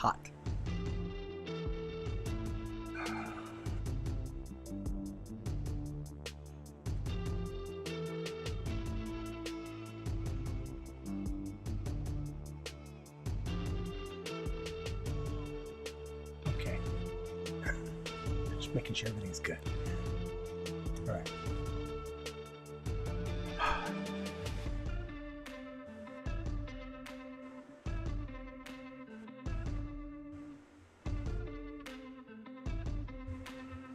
hot. Okay. Just making sure everything's good. All right.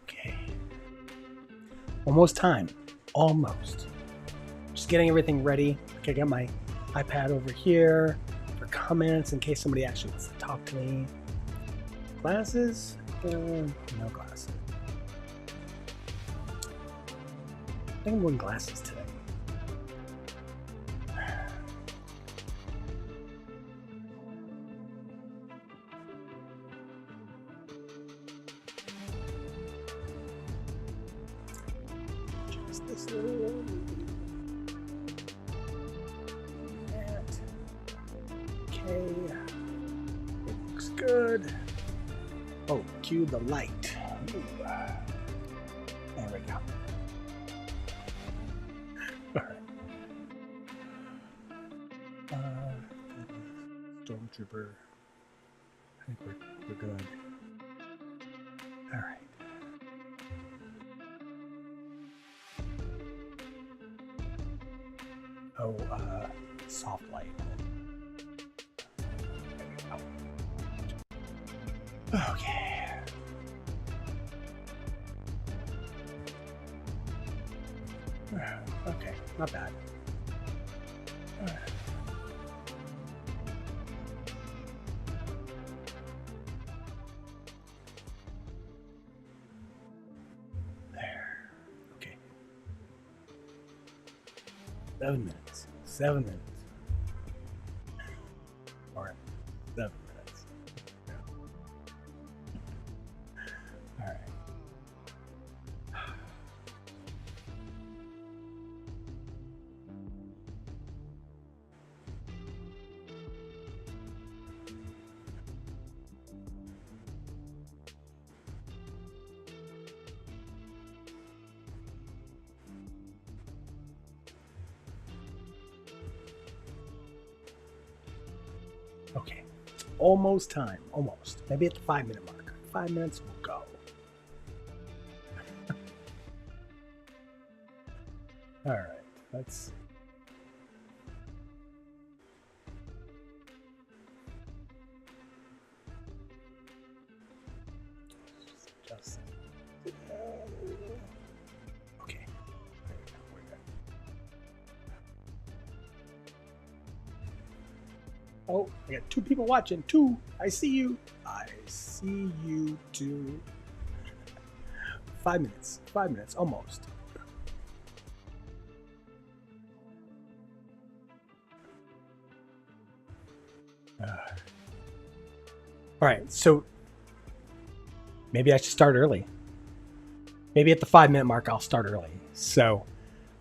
Okay. Almost time. Almost. Just getting everything ready. Okay, I got my iPad over here for comments in case somebody actually wants to talk to me. Glasses? No glasses. I think I'm wearing glasses today. Just this little that. Okay. It looks good. Oh, cue the light. Ooh. There we go. All right. Stormtrooper. I think we're good. All right. Oh, soft light. There we go. Okay. Okay, not bad. There. Okay. 7 minutes. 7 minutes. All right. 7 minutes. All right. Okay. Almost time. Almost. Maybe at the 5-minute mark. 5 minutes, we'll go. All right. Let's. Just. Okay. There we go. We're good. Oh, I got 2 people watching. 2. I see you. I see you too. 5 minutes. 5 minutes. Almost. All right. So maybe I should start early. Maybe at the 5-minute mark, I'll start early. So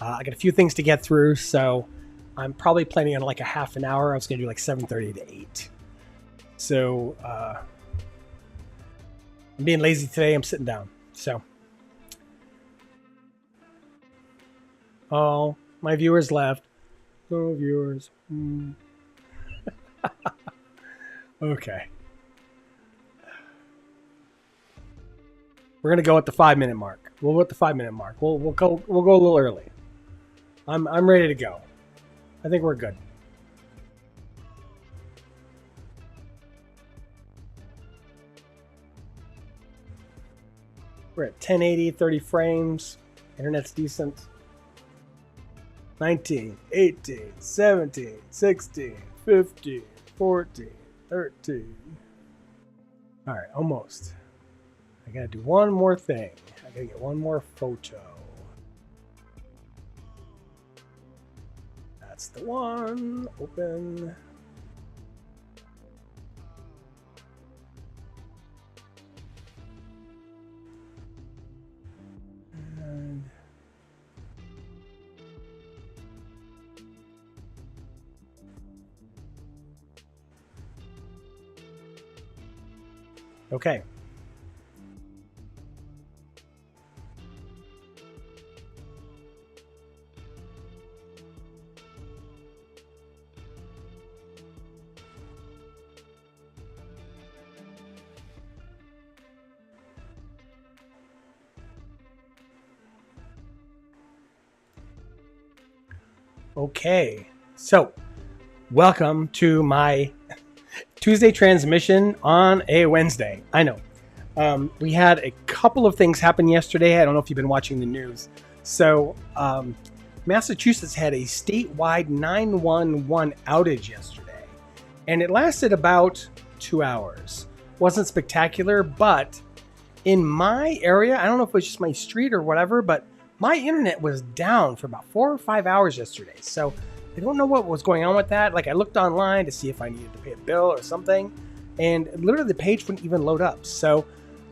I got a few things to get through. So I'm probably planning on like a half an hour. I was going to do like 7:30 to 8. So I'm being lazy today. I'm sitting down. So, oh, my viewers left. Oh, viewers. Okay. We're gonna go at the 5-minute mark. We'll go at the 5-minute mark. We'll go a little early. I'm ready to go. I think we're good. We're at 1080, 30 frames. Internet's decent. 19, 18, 17, 16, 15, 14, 13. All right, almost. I gotta do one more thing. I gotta get one more photo. That's the one. Open. And Okay. Okay. So, welcome to my Tuesday transmission on a Wednesday. I know. We had a couple of things happen yesterday. I don't know if you've been watching the news. So, Massachusetts had a statewide 911 outage yesterday, and it lasted about 2 hours. Wasn't spectacular, but in my area, I don't know if it was just my street or whatever, but my internet was down for about 4 or 5 hours yesterday. So I don't know what was going on with that. Like, I looked online to see if I needed to pay a bill or something, and literally the page wouldn't even load up. So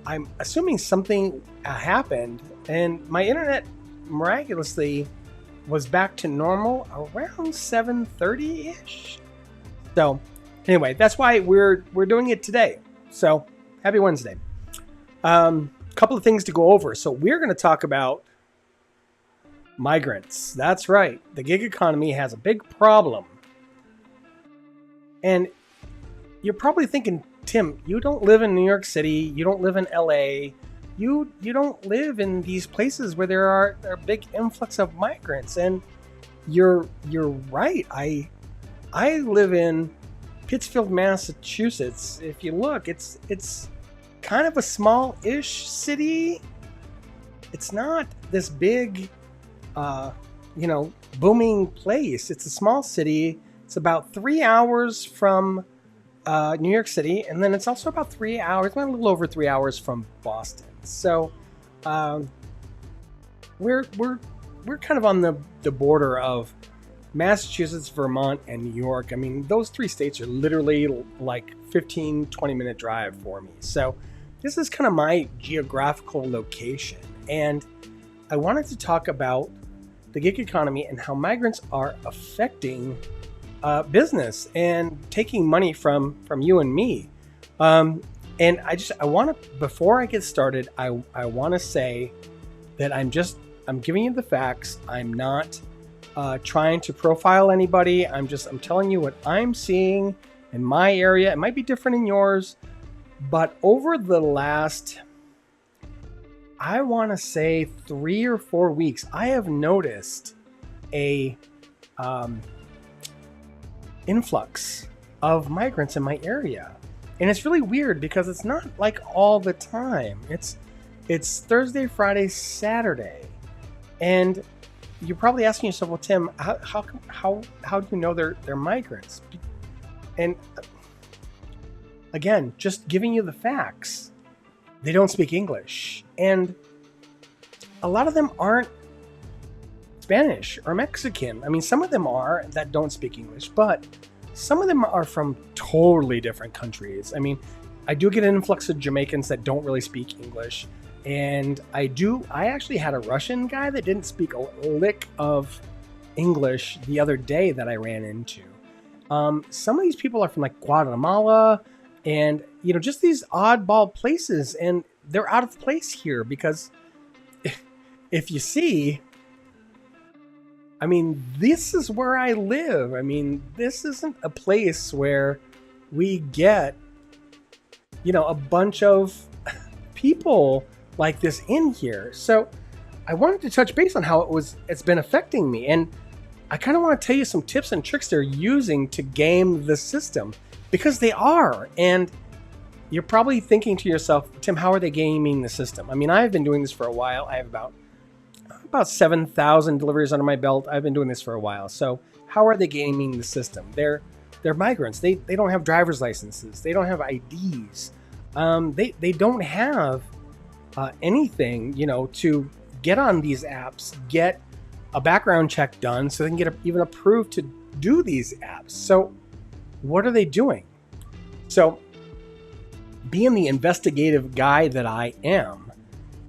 I'm assuming something happened, and my internet miraculously was back to normal around 7:30-ish. So anyway, that's why we're doing it today. So happy Wednesday. Couple of things to go over. So we're going to talk about migrants. That's right. The gig economy has a big problem. And you're probably thinking, Tim, you don't live in New York City. You don't live in LA. You don't live in these places where there are a big influx of migrants. And you're right. I live in Pittsfield, Massachusetts. If you look, it's kind of a small-ish city. It's not this big booming place. It's a small city. It's about 3 hours from New York City, and then it's also about 3 hours, a little over 3 hours from Boston. So we're kind of on the border of Massachusetts, Vermont, and New York. I mean, those three states are literally like 15-20 minute drive for me. So this is kind of my geographical location, and I wanted to talk about the gig economy and how migrants are affecting business and taking money from you and me. And I want to, before I get started, I want to say that I'm giving you the facts. I'm not trying to profile anybody. I'm telling you what I'm seeing in my area. It might be different in yours, but over the last, I want to say 3 or 4 weeks, I have noticed a influx of migrants in my area. And it's really weird because it's not like all the time. It's Thursday, Friday, Saturday. And you're probably asking yourself, well, Tim, how do you know they're migrants? And again, just giving you the facts. They don't speak English. And a lot of them aren't Spanish or Mexican. I mean, some of them are that don't speak English, but some of them are from totally different countries. I mean, I do get an influx of Jamaicans that don't really speak English. And I actually had a Russian guy that didn't speak a lick of English the other day that I ran into. Some of these people are from like Guatemala and, just these oddball places, and they're out of place here because if you see, I mean, this is where I live. I mean, this isn't a place where we get, a bunch of people like this in here. So I wanted to touch base on how it's been affecting me. And I kind of want to tell you some tips and tricks they're using to game the system, because they are. And you're probably thinking to yourself, Tim, how are they gaming the system? I mean, I've been doing this for a while. I have about 7,000 deliveries under my belt. I've been doing this for a while. So how are they gaming the system? They're migrants. They don't have driver's licenses. They don't have IDs. They don't have anything, to get on these apps, get a background check done so they can get even approved to do these apps. So what are they doing? So being the investigative guy that I am,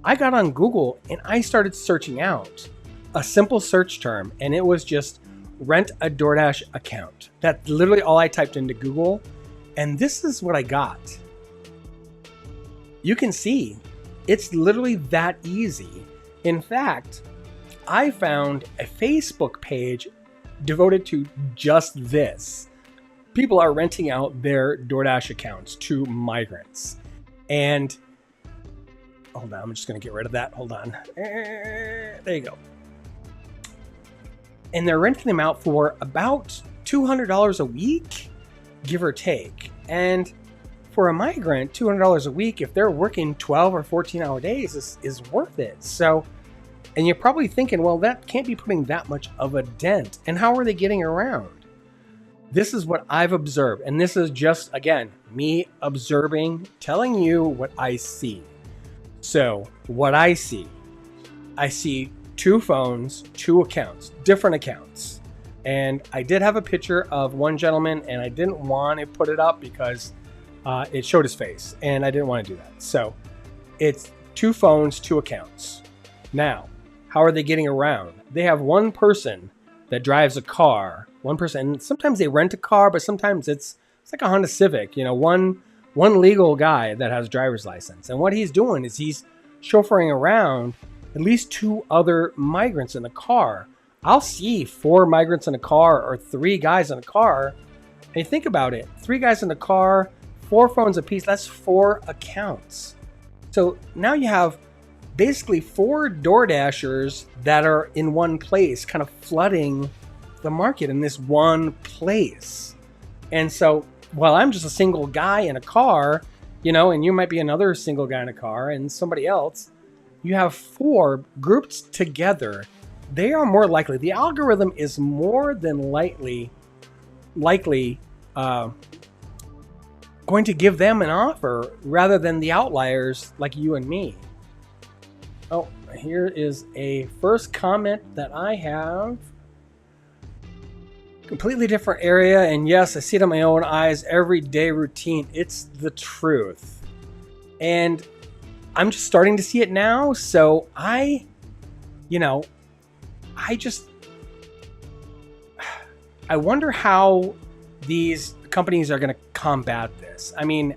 I got on Google and I started searching out a simple search term, and it was just rent a DoorDash account. That's literally all I typed into Google, and this is what I got. you can see it's literally that easy. In fact, I found a Facebook page devoted to just this. People are renting out their DoorDash accounts to migrants. And hold on, I'm just going to get rid of that. Hold on. There you go. And they're renting them out for about $200 a week, give or take. And for a migrant, $200 a week, if they're working 12 or 14-hour days, is worth it. So, and you're probably thinking, well, that can't be putting that much of a dent. And how are they getting around? This is what I've observed. And this is just, again, me observing, telling you what I see. So what I see 2 phones, 2 accounts, different accounts. And I did have a picture of one gentleman, and I didn't want to put it up because it showed his face, and I didn't want to do that. So it's 2 phones, 2 accounts. Now, how are they getting around? They have one person that drives a car, one person, and sometimes they rent a car, but sometimes it's like a Honda Civic, one legal guy that has a driver's license. And what he's doing is he's chauffeuring around at least 2 other migrants in the car. I'll see 4 migrants in a car or 3 guys in a car. And you think about it, 3 guys in the car, 4 phones apiece, that's 4 accounts. So now you have basically 4 DoorDashers that are in one place, kind of flooding the market in this one place. And so while I'm just a single guy in a car, and you might be another single guy in a car and somebody else, you have 4 grouped together. They are more likely, the algorithm is more than likely going to give them an offer rather than the outliers like you and me. Oh, here is a first comment that I have. Completely different area, and yes, I see it in my own eyes, everyday routine. It's the truth. And I'm just starting to see it now, so I wonder how these companies are going to combat this. I mean,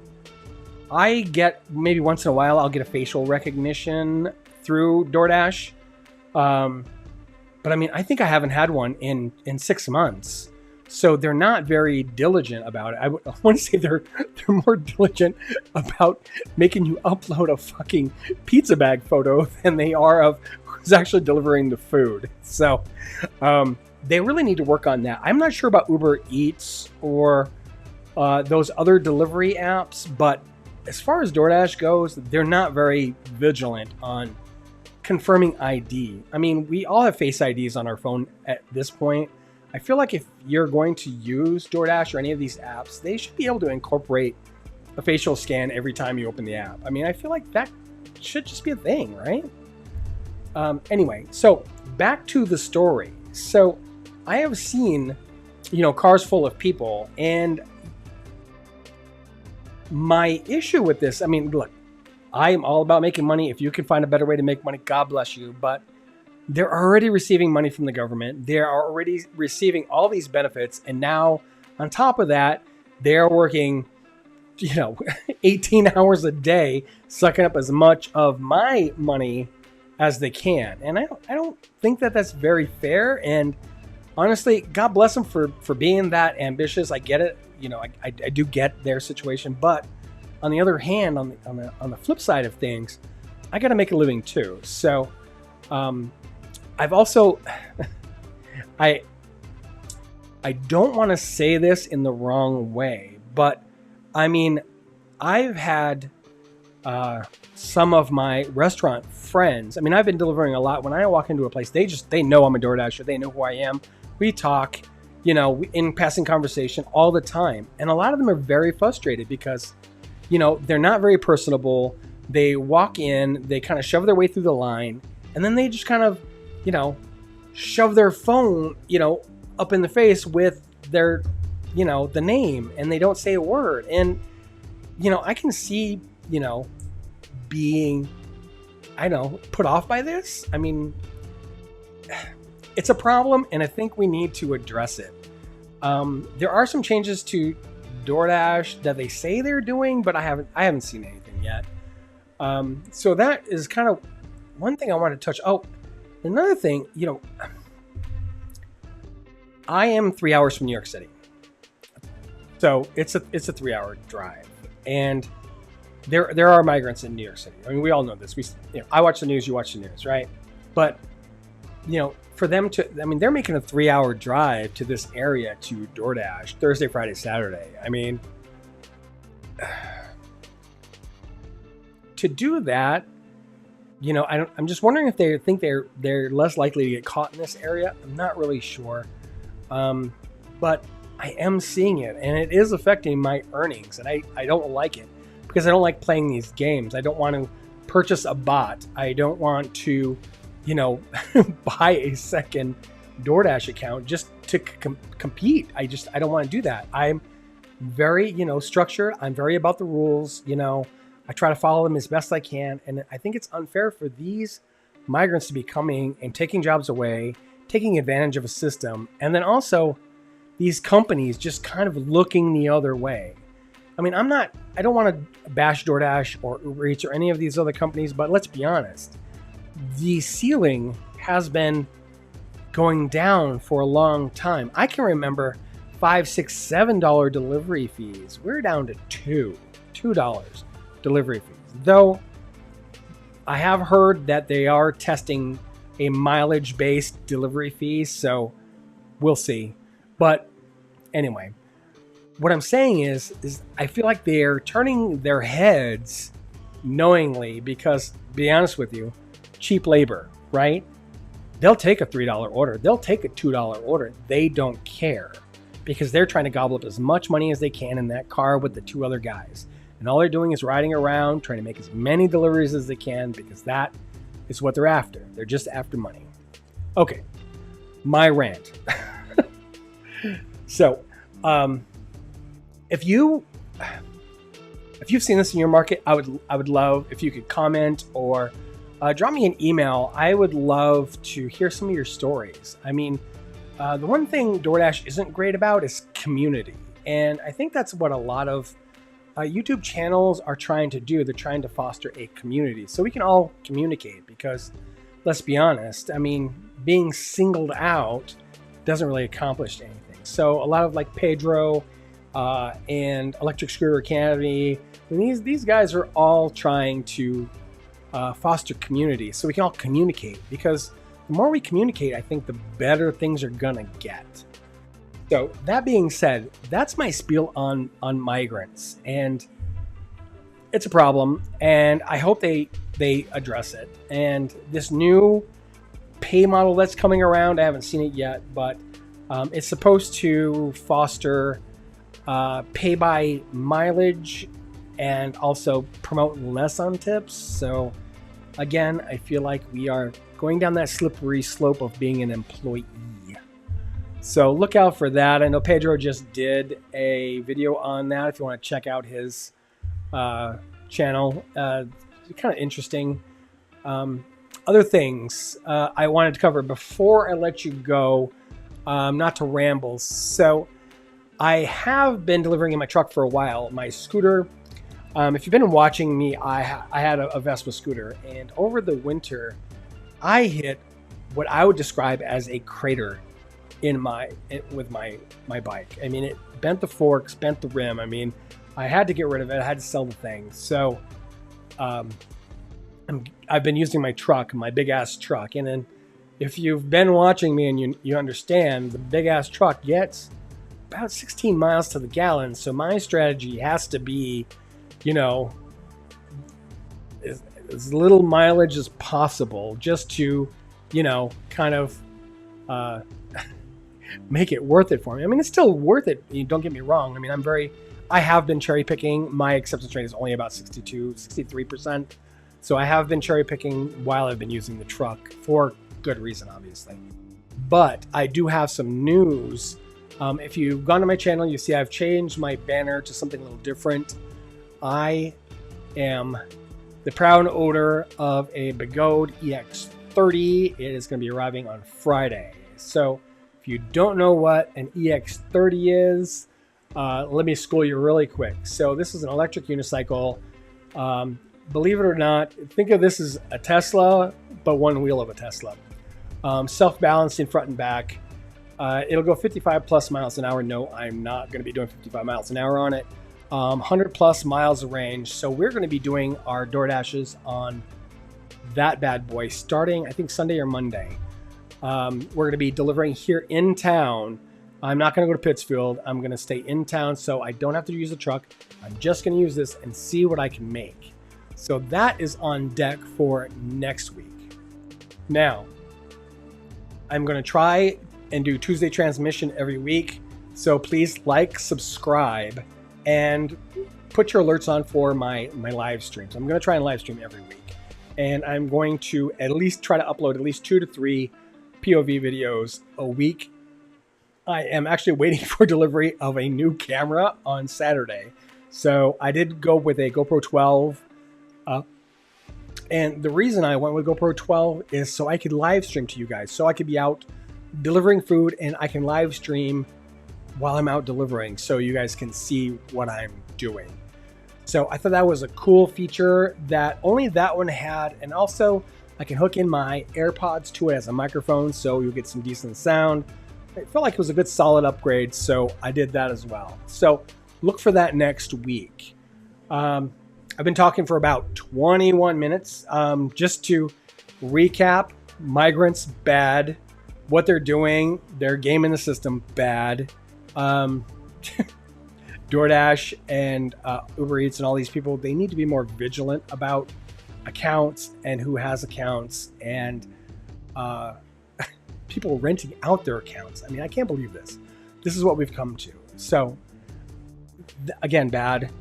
I get, maybe once in a while, I'll get a facial recognition through DoorDash. But I mean, I think I haven't had one in 6 months. So they're not very diligent about it. I want to say they're more diligent about making you upload a fucking pizza bag photo than they are of who's actually delivering the food. So they really need to work on that. I'm not sure about Uber Eats or those other delivery apps, but as far as DoorDash goes, they're not very vigilant on confirming ID. I mean, we all have Face IDs on our phone at this point. I feel like if you're going to use DoorDash or any of these apps, they should be able to incorporate a facial scan every time you open the app. I mean, I feel like that should just be a thing, right? Anyway, so back to the story. So I have seen, cars full of people, and my issue with this, I mean, look, I am all about making money. If you can find a better way to make money, God bless you. But they're already receiving money from the government. They are already receiving all these benefits. And now on top of that, they're working, 18 hours a day, sucking up as much of my money as they can. And I don't think that that's very fair. And honestly, God bless them for being that ambitious. I get it. I do get their situation. But on the other hand, on the flip side of things, I got to make a living too. So I've also, I don't want to say this in the wrong way, but I mean, I've had some of my restaurant friends. I mean, I've been delivering a lot. When I walk into a place, they know I'm a DoorDasher. They know who I am. We talk, in passing conversation all the time. And a lot of them are very frustrated because, they're not very personable. They walk in, they kind of shove their way through the line, and then they just kind of, shove their phone, up in the face with their, the name, and they don't say a word. And, I can see, being, put off by this. I mean, it's a problem, and I think we need to address it. There are some changes to DoorDash that they say they're doing, but I haven't seen anything yet. So that is kind of one thing I want to touch. Oh, another thing, I am 3 hours from New York City, so it's a 3 hour drive, and there are migrants in New York City. I mean, we all know this. I watch the news, you watch the news, right? But for them to, I mean, they're making a 3 hour drive to this area to DoorDash Thursday, Friday, Saturday. I mean, to do that, I'm just wondering if they think they're less likely to get caught in this area. I'm not really sure, but I am seeing it, and it is affecting my earnings, and I don't like it because I don't like playing these games. I don't want to purchase a bot. I don't want to, buy a second DoorDash account just to compete. I don't want to do that. I'm very, structured. I'm very about the rules. I try to follow them as best I can. And I think it's unfair for these migrants to be coming and taking jobs away, taking advantage of a system. And then also these companies just kind of looking the other way. I mean, I don't want to bash DoorDash or Uber Eats or any of these other companies, but let's be honest. The ceiling has been going down for a long time. I can remember $5, $6, $7 delivery fees. We're down to $2 delivery fees. Though I have heard that they are testing a mileage-based delivery fee, so we'll see. But anyway, what I'm saying is I feel like they're turning their heads knowingly because, to be honest with you, cheap labor, right? They'll take a $3 order. They'll take a $2 order. They don't care because they're trying to gobble up as much money as they can in that car with the two other guys. And all they're doing is riding around, trying to make as many deliveries as they can because that is what they're after. They're just after money. Okay, my rant. So, if you've seen this in your market, I would love if you could comment or drop me an email. I would love to hear some of your stories. I mean, the one thing DoorDash isn't great about is community. And I think that's what a lot of YouTube channels are trying to do. They're trying to foster a community so we can all communicate because, let's be honest, I mean, being singled out doesn't really accomplish anything. So a lot of like Pedro and Electric Scooter Academy, I mean, these guys are all trying to foster community so we can all communicate because the more we communicate, I think the better things are gonna get. So that being said, that's my spiel on migrants, and it's a problem, and I hope they address it. And this new pay model that's coming around, I haven't seen it yet, but it's supposed to foster pay by mileage and also promote less on tips. So again, I feel like we are going down that slippery slope of being an employee. So look out for that. I know Pedro just did a video on that. If you want to check out his channel, kind of interesting. Other things I wanted to cover before I let you go, not to ramble. So I have been delivering in my truck for a while. My scooter, if you've been watching me, I had a Vespa scooter, and over the winter, I hit what I would describe as a crater with my bike. I mean, it bent the forks, bent the rim. I mean, I had to get rid of it. I had to sell the thing. So I've been using my truck, my big ass truck. And then if you've been watching me and you understand, the big ass truck gets about 16 miles to the gallon. So my strategy has to be, as little mileage as possible just to, kind of make it worth it for me. I mean, it's still worth it. Don't get me wrong. I mean, I have been cherry picking. My acceptance rate is only about 63%. So I have been cherry picking while I've been using the truck for good reason, obviously. But I do have some news. If you've gone to my channel, you see I've changed my banner to something a little different. I am the proud owner of a Begode EX30. It is going to be arriving on Friday. So if you don't know what an EX30 is, let me school you really quick. So this is an electric unicycle. believe it or not, think of this as a Tesla, but one wheel of a Tesla. Self-balancing front and back. It'll go 55 plus miles an hour. No, I'm not going to be doing 55 miles an hour on it. 100 plus miles of range. So we're going to be doing our DoorDashes on that bad boy starting, I think, Sunday or Monday. We're going to be delivering here in town. I'm not going to go to Pittsfield. I'm going to stay in town so I don't have to use the truck. I'm just going to use this and see what I can make. So that is on deck for next week. Now, I'm going to try and do Tuesday transmission every week. So please like, subscribe, and put your alerts on for my live streams. I'm going to try and live stream every week. And I'm going to at least try to upload at least 2 to 3 POV videos a week. I am actually waiting for delivery of a new camera on Saturday. So I did go with a GoPro 12. And the reason I went with GoPro 12 is so I could live stream to you guys. So I could be out delivering food and I can live stream while I'm out delivering so you guys can see what I'm doing. So I thought that was a cool feature that only that one had. And also I can hook in my AirPods to it as a microphone so you'll get some decent sound. I felt like it was a good solid upgrade, so I did that as well. So look for that next week. I've been talking for about 21 minutes. Just to recap, migrants, bad. What they're doing, their game in the system, bad. DoorDash and Uber Eats and all these people, they need to be more vigilant about accounts and who has accounts and people renting out their accounts. I mean, I can't believe this. This is what we've come to. So, again, bad.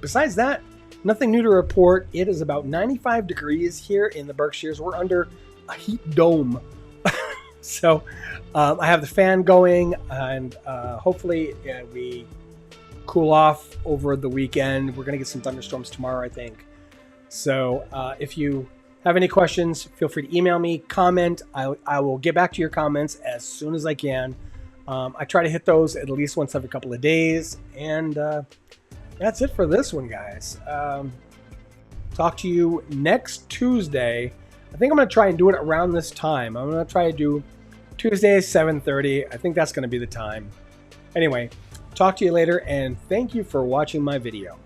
Besides that, nothing new to report. It is about 95 degrees here in the Berkshires. We're under a heat dome. So I have the fan going, and hopefully we cool off over the weekend. We're going to get some thunderstorms tomorrow, I think. So if you have any questions, feel free to email me, comment. I will get back to your comments as soon as I can. I try to hit those at least once every couple of days. And that's it for this one, guys. Talk to you next Tuesday. I think I'm going to try and do it around this time. I'm going to try to do Tuesday 7:30. I think that's going to be the time. Anyway, talk to you later, and thank you for watching my video.